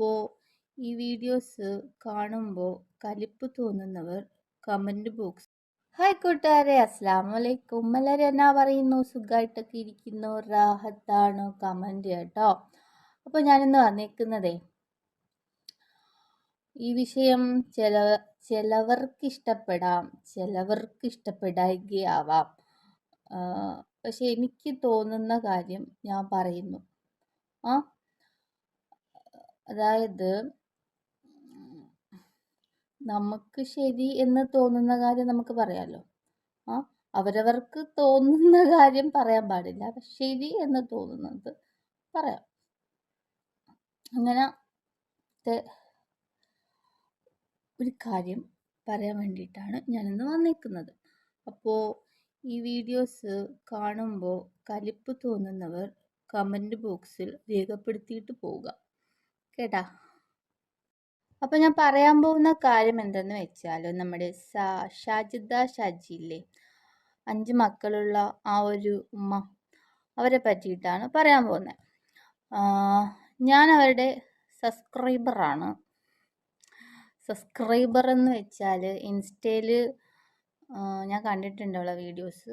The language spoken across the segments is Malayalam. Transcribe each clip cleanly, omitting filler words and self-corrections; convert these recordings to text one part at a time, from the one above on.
അപ്പോൾ ഈ വീഡിയോസ് കാണുമ്പോൾ കലിപ്പ് തോന്നുന്നവർ കമൻറ്റ് ബോക്സ്. ഹായ് കൂട്ടുകാരെ, അസ്സലാമു അലൈക്കും. എല്ലാവരും എന്നാ പറയുന്നു? സുഖമായിട്ടൊക്കെ ഇരിക്കുന്നു? റാഹത്താണോ? കമൻറ്റ് കേട്ടോ. അപ്പോൾ ഞാനിന്ന് വന്നേക്കുന്നതേ, ഈ വിഷയം ചിലവർക്ക് ഇഷ്ടപ്പെടാം, ചിലവർക്ക് ഇഷ്ടപ്പെടായികയാവാം. പക്ഷെ എനിക്ക് തോന്നുന്ന കാര്യം ഞാൻ പറയുന്നു. അതായത് നമുക്ക് ശരി എന്ന് തോന്നുന്ന കാര്യം നമുക്ക് പറയാമല്ലോ. അവരവർക്ക് തോന്നുന്ന കാര്യം പറയാൻ പാടില്ല, ശരി എന്ന് തോന്നുന്നത് പറയാം. അങ്ങനത്തെ ഒരു കാര്യം പറയാൻ വേണ്ടിയിട്ടാണ് ഞാനിന്ന് വന്നിരിക്കുന്നത്. അപ്പോൾ ഈ വീഡിയോസ് കാണുമ്പോൾ കലിപ്പ് തോന്നുന്നവർ കമൻറ്റ് ബോക്സിൽ രേഖപ്പെടുത്തിയിട്ട് പോവുക കേട്ടാ. അപ്പം ഞാൻ പറയാൻ പോകുന്ന കാര്യം എന്തെന്ന് വെച്ചാൽ, നമ്മുടെ ഷാജിദ ഷാജിയില്ലേ, 5 മക്കളുള്ള ആ ഒരു ഉമ്മ, അവരെ പറ്റിയിട്ടാണ് പറയാൻ പോകുന്നത്. ഞാൻ അവരുടെ സബ്സ്ക്രൈബറാണ്. സബ്സ്ക്രൈബർ എന്ന് വെച്ചാൽ ഇൻസ്റ്റയിൽ ഞാൻ കണ്ടിട്ടുണ്ട് അവളെ വീഡിയോസ്.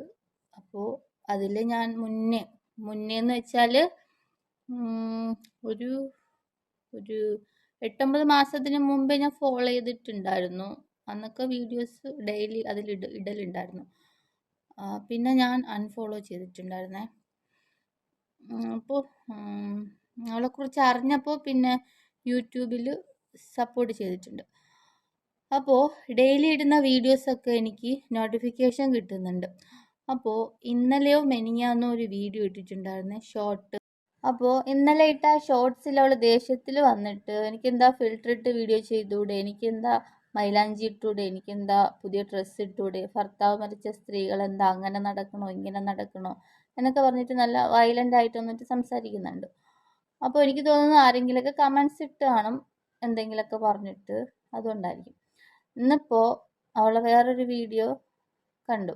അപ്പോൾ അതിൽ ഞാൻ മുന്നേന്ന് വെച്ചാൽ ഒരു 8-9 മാസത്തിന് മുമ്പേ ഞാൻ ഫോളോ ചെയ്തിട്ടുണ്ടായിരുന്നു. അന്നൊക്കെ വീഡിയോസ് ഡെയിലി അതിൽ ഇടലുണ്ടായിരുന്നു. പിന്നെ ഞാൻ അൺഫോളോ ചെയ്തിട്ടുണ്ടായിരുന്നേ. അപ്പോൾ അവളെക്കുറിച്ച് അറിഞ്ഞപ്പോൾ പിന്നെ യൂട്യൂബിൽ സപ്പോർട്ട് ചെയ്തിട്ടുണ്ട്. അപ്പോൾ ഡെയിലി ഇടുന്ന വീഡിയോസൊക്കെ എനിക്ക് നോട്ടിഫിക്കേഷൻ കിട്ടുന്നുണ്ട്. അപ്പോൾ ഇന്നലെയോ മെനിഞ്ഞാന്നോ ഒരു വീഡിയോ ഇട്ടിട്ടുണ്ടായിരുന്നേ, ഷോർട്ട്. അപ്പോൾ ഇന്നലെ ഇട്ട ഷോർട്സിൽ അവൾ ദേഷ്യത്തിൽ വന്നിട്ട്, എനിക്കെന്താ ഫിൽറ്റർ ഇട്ട് വീഡിയോ ചെയ്തൂടെ, എനിക്കെന്താ മൈലാഞ്ചി ഇട്ടൂടെ, എനിക്കെന്താ പുതിയ ഡ്രസ്സ് ഇട്ടൂടെ, ഭർത്താവ് മരിച്ച സ്ത്രീകൾ എന്താ അങ്ങനെ നടക്കണോ ഇങ്ങനെ നടക്കണോ എന്നൊക്കെ പറഞ്ഞിട്ട് നല്ല വയലൻ്റ് ആയിട്ട് വന്നിട്ട് സംസാരിക്കുന്നുണ്ട്. അപ്പോൾ എനിക്ക് തോന്നുന്നു ആരെങ്കിലുമൊക്കെ കമൻസ് ഇട്ട് കാണും, എന്തെങ്കിലുമൊക്കെ പറഞ്ഞിട്ട്, അതുകൊണ്ടായിരിക്കും. ഇന്നിപ്പോൾ അവളെ വേറൊരു വീഡിയോ കണ്ടു.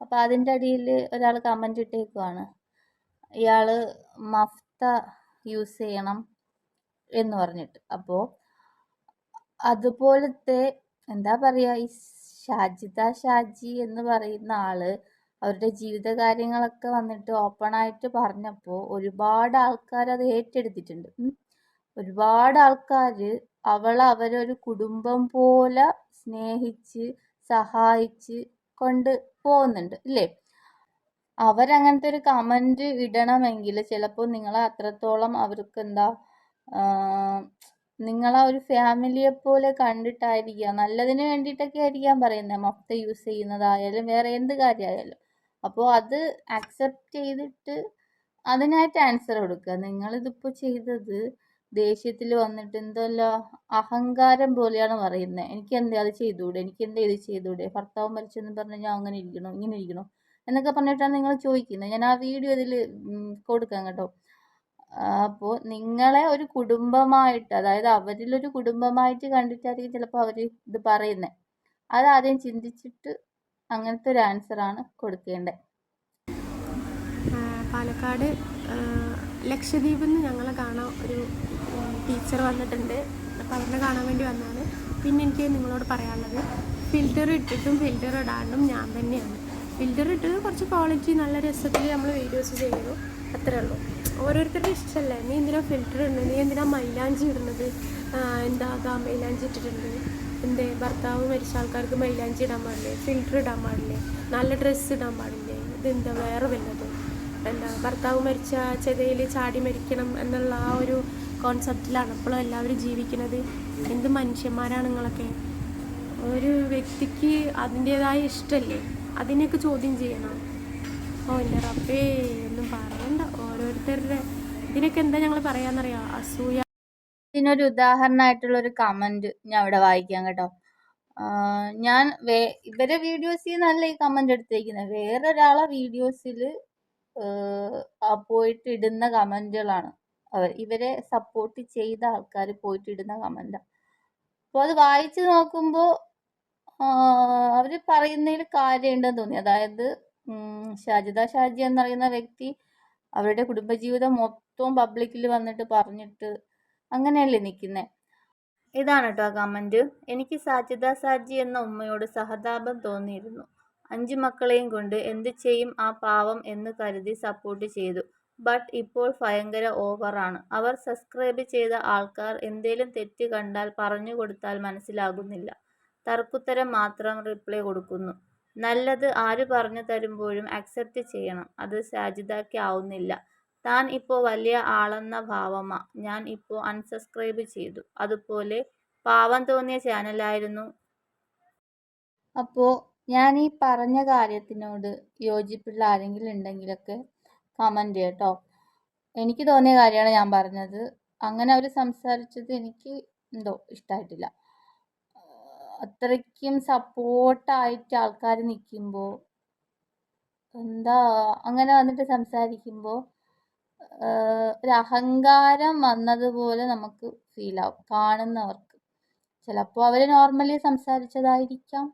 അപ്പോൾ അതിൻ്റെ അടിയിൽ ഒരാൾ കമൻറ്റ് ഇട്ടേക്കുവാണ്, ഇയാൾ മഫ്ത യൂസ് ചെയ്യണം എന്ന് പറഞ്ഞിട്ട്. അപ്പോൾ അതുപോലത്തെ എന്താ പറയുക, ഈ ഷാജിദ ഷാജി എന്ന് പറയുന്ന ആള് അവരുടെ ജീവിത കാര്യങ്ങളൊക്കെ വന്നിട്ട് ഓപ്പണായിട്ട് പറഞ്ഞപ്പോൾ ഒരുപാട് ആൾക്കാർ അത് ഏറ്റെടുത്തിട്ടുണ്ട്. ഒരുപാട് ആൾക്കാർ അവരൊരു കുടുംബം പോലെ സ്നേഹിച്ച് സഹായിച്ച് കൊണ്ട് പോകുന്നുണ്ട് ഇല്ലേ. അവരങ്ങനത്തെ ഒരു കമൻറ്റ് ഇടണമെങ്കിൽ ചിലപ്പോൾ നിങ്ങളെ അത്രത്തോളം അവർക്ക് എന്താ, നിങ്ങളെ ഒരു ഫാമിലിയെ പോലെ കണ്ടിട്ടായിരിക്കാം, നല്ലതിന് വേണ്ടിയിട്ടൊക്കെ ആയിരിക്കാം പറയുന്നത്, മഫ്ത യൂസ് ചെയ്യുന്നതായാലും വേറെ എന്ത് കാര്യമായാലും. അപ്പോൾ അത് അക്സെപ്റ്റ് ചെയ്തിട്ട് അതിനായിട്ട് ആൻസർ കൊടുക്കുക. നിങ്ങളിതിപ്പോൾ ചെയ്തത് ദേഷ്യത്തിൽ വന്നിട്ട് എന്തല്ലോ അഹങ്കാരം പോലെയാണ് പറയുന്നത്. എനിക്കെന്താ അത് ചെയ്തുകൂടെ, എനിക്കെന്താ ഇത് ചെയ്തുകൂടെ, ഭർത്താവ് മരിച്ചെന്ന് പറഞ്ഞാൽ ഞാൻ അങ്ങനെ ഇരിക്കണോ ഇങ്ങനെ ഇരിക്കണോ എന്നൊക്കെ പറഞ്ഞിട്ടാണ് നിങ്ങൾ ചോദിക്കുന്നത്. ഞാൻ ആ വീഡിയോ ഇതിൽ കൊടുക്കാം കേട്ടോ. അപ്പോൾ നിങ്ങളെ ഒരു കുടുംബമായിട്ട്, അതായത് അവരിലൊരു കുടുംബമായിട്ട് കണ്ടിട്ടായിരിക്കും ചിലപ്പോൾ അവർ ഇത് പറയുന്നത്. അതാദ്യം ചിന്തിച്ചിട്ട് അങ്ങനത്തെ ഒരു ആൻസറാണ് കൊടുക്കേണ്ടത്. പാലക്കാട് ലക്ഷദ്വീപിൽ നിന്ന് ഞങ്ങളെ കാണാൻ ഒരു ടീച്ചർ വന്നിട്ടുണ്ട്. അപ്പോൾ അവരെ കാണാൻ വേണ്ടി വന്നതാണ്. പിന്നെ എനിക്ക് നിങ്ങളോട് പറയാനുള്ളത്, ഫിൽറ്റർ ഇട്ടിട്ടും ഫിൽറ്റർ ഇടാണ്ടും ഞാൻ തന്നെയാണ്. ഫിൽറ്റർ ഇട്ടത് കുറച്ച് ക്വാളിറ്റി നല്ല രസത്തിൽ നമ്മൾ വീഡിയോസ് ചെയ്യുന്നു, അത്രേ ഉള്ളൂ. ഓരോരുത്തരുടെ ഇഷ്ടമല്ലേ. നീ എന്തിനാ ഫിൽറ്റർ ഇടുന്നത്, നീ എന്തിനാ മൈലാഞ്ചി ഇടുന്നത്, എന്താ മൈലാഞ്ചി ഇട്ടിട്ടുണ്ട്, എന്തേ ഭർത്താവ് മരിച്ച ആൾക്കാർക്ക് മൈലാഞ്ചി ഇടാൻ പാടില്ലേ, ഫിൽറ്റർ ഇടാൻ പാടില്ലേ, നല്ല ഡ്രസ്സ് ഇടാൻ പാടില്ലേ, ഇതെന്താ വേറെ വല്ലതും, എന്താ ഭർത്താവ് മരിച്ച ചെതയിൽ ചാടി മരിക്കണം എന്നുള്ള ആ ഒരു കോൺസെപ്റ്റിലാണ് ഇപ്പോഴും എല്ലാവരും ജീവിക്കുന്നത്. എന്ത് മനുഷ്യന്മാരാണ് നിങ്ങളൊക്കെ. ഒരു വ്യക്തിക്ക് അതിൻ്റേതായ ഇഷ്ടമല്ലേ, അതിനെയൊക്കെ ചോദ്യം ചെയ്യണം. എൻ്റെ റബ്ബേ, ഒന്നും പറയണ്ട. ഓരോരുത്തരുടെ ഇതിനൊക്കെ എന്താ ഞങ്ങൾ പറയാന്നറിയാം, അസൂയ. ഇതിനൊരു ഉദാഹരണമായിട്ടുള്ളൊരു കമൻറ്റ് ഞാൻ ഇവിടെ വായിക്കാം കേട്ടോ. ഞാൻ ഇവരെ വീഡിയോസിൽ നിന്നല്ല ഈ കമൻറ്റ് എടുത്തേക്കുന്നത്, വേറൊരാളെ വീഡിയോസിൽ പോയിട്ട് ഇടുന്ന കമൻറ്റുകളാണ്. ഇവരെ സപ്പോർട്ട് ചെയ്ത ആൾക്കാർ പോയിട്ട് ഇടുന്ന കമൻറ്റാണ്. അപ്പോൾ അത് വായിച്ച് നോക്കുമ്പോൾ അവർ പറയുന്നതിൽ കാര്യമുണ്ടെന്ന് തോന്നി. അതായത് ഷാജിദ ഷാജി എന്നറിയുന്ന വ്യക്തി അവരുടെ കുടുംബജീവിതം മൊത്തവും പബ്ലിക്കിൽ വന്നിട്ട് പറഞ്ഞിട്ട് അങ്ങനെയല്ലേ നിൽക്കുന്നത്. ഇതാണ് കേട്ടോ കമൻറ്റ്. എനിക്ക് സാജിദ സാജി എന്ന ഉമ്മയോട് സഹതാപം തോന്നിയിരുന്നു. 5 മക്കളെയും കൊണ്ട് എന്ത് ചെയ്യും ആ പാവം എന്ന് കരുതി സപ്പോർട്ട് ചെയ്തു. ബട്ട് ഇപ്പോൾ ഭയങ്കര ഓവറാണ്. അവർ സബ്സ്ക്രൈബ് ചെയ്ത ആൾക്കാർ എന്തേലും തെറ്റ് കണ്ടാൽ പറഞ്ഞു കൊടുത്താൽ മനസ്സിലാകുന്നില്ല. തർക്കുത്തരം മാത്രം റിപ്ലൈ കൊടുക്കുന്നു. നല്ലത് ആര് പറഞ്ഞു തരുമ്പോഴും അക്സെപ്റ്റ് ചെയ്യണം. അത് സാജിദയ്ക്ക് ആവുന്നില്ല. താൻ ഇപ്പോൾ വലിയ ആളെന്ന ഭാവമാ. ഞാൻ ഇപ്പോൾ അൺസബ്സ്ക്രൈബ് ചെയ്തു. അതുപോലെ പാവം തോന്നിയ ചാനലായിരുന്നു. അപ്പോൾ ഞാൻ ഈ പറഞ്ഞ കാര്യത്തിനോട് യോജിപ്പുള്ള ആരെങ്കിലും ഉണ്ടെങ്കിലൊക്കെ കമൻറ്റ് ചെയ്യട്ടോ. എനിക്ക് തോന്നിയ കാര്യമാണ് ഞാൻ പറഞ്ഞത്. അങ്ങനെ അവർ സംസാരിച്ചത് എനിക്ക് എന്തോ ഇഷ്ടമായിട്ടില്ല. അത്രയ്ക്കും സപ്പോർട്ടായിട്ട് ആൾക്കാർ നിൽക്കുമ്പോൾ എന്താ അങ്ങനെ വന്നിട്ട് സംസാരിക്കുമ്പോൾ ഒരു അഹങ്കാരം വന്നതുപോലെ നമുക്ക് ഫീലാവും കാണുന്നവർക്ക്. ചിലപ്പോൾ അവർ നോർമലി സംസാരിച്ചതായിരിക്കാം,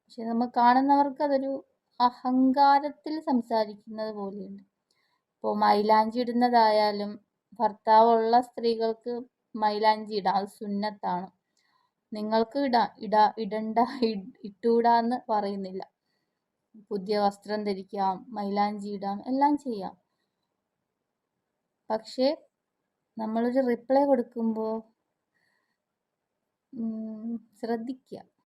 പക്ഷെ നമ്മൾ കാണുന്നവർക്ക് അതൊരു അഹങ്കാരത്തിൽ സംസാരിക്കുന്നത് പോലെയുണ്ട്. ഇപ്പോൾ മൈലാഞ്ചി ഇടുന്നതായാലും ഭർത്താവുള്ള സ്ത്രീകൾക്ക് മൈലാഞ്ചി ഇടാം, അത് സുന്നത്താണ്. നിങ്ങൾക്ക് ഇടണ്ട, ഇട്ടൂടാന്ന് പറയുന്നില്ല. പുതിയ വസ്ത്രം ധരിക്കാം, മൈലാഞ്ചി ഇടാം, എല്ലാം ചെയ്യാം. പക്ഷേ നമ്മളൊരു റിപ്ലൈ കൊടുക്കുമ്പോൾ ശ്രദ്ധിക്കുക.